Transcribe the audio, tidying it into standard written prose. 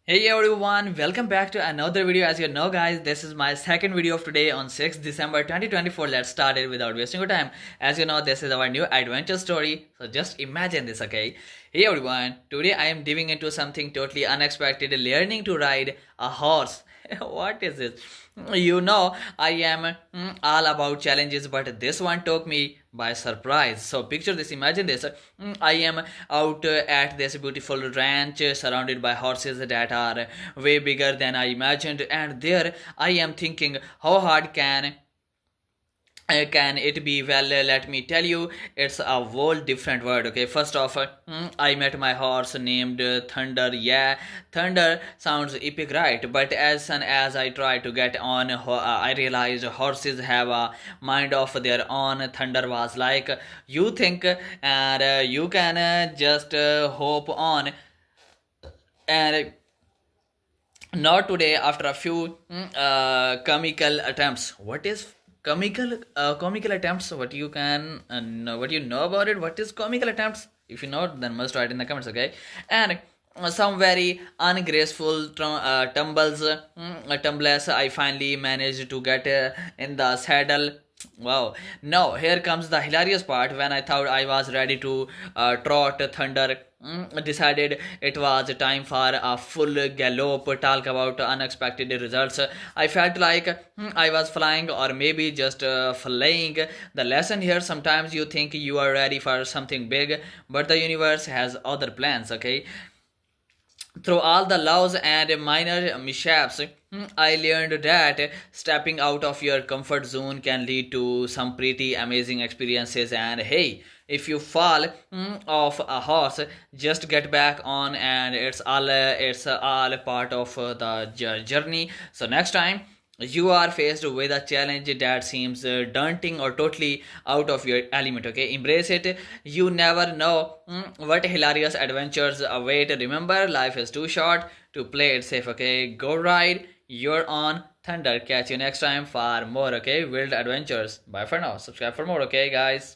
Hey everyone, welcome back to another video. As you know guys, this is my second video of today on 6th December 2024. Let's start it without wasting your time. As you know, this is our new adventure story. So just imagine this, okay? Hey everyone, today I am diving into something totally unexpected, learning to ride a horse. What is this? I am all about challenges, but this one took me by surprise. So picture this, imagine this. I am out at this beautiful ranch surrounded by horses that are way bigger than I imagined, and there I am thinking, how hard can it be? Well, let me tell you, it's a whole different word. Okay, first off, I met my horse named Thunder. Yeah, Thunder sounds epic, right? But as soon as I tried to get on, I realized horses have a mind of their own. Thunder was like, you think and you can just hope on, and not today. After a few comical attempts. What is comical attempts? What you know about it? What is comical attempts? If you know, then must write in the comments, okay? And some very ungraceful tumbles. I finally managed to get in the saddle. Wow. Now, here comes the hilarious part. When I thought I was ready to trot, Thunder decided it was time for a full gallop. Talk about unexpected results. I felt like I was flying, or maybe just flying. The lesson here, sometimes you think you are ready for something big, but the universe has other plans, okay? Through all the laws and minor mishaps, I learned that stepping out of your comfort zone can lead to some pretty amazing experiences. And hey, if you fall off a horse, just get back on, and it's all part of the journey. So next time you are faced with a challenge that seems daunting or totally out of your element, okay, embrace it. You never know what hilarious adventures await. Remember, life is too short to play it safe, okay? Go ride your own thunder. Catch you next time for more, okay, wild adventures. Bye for now, subscribe for more, okay guys.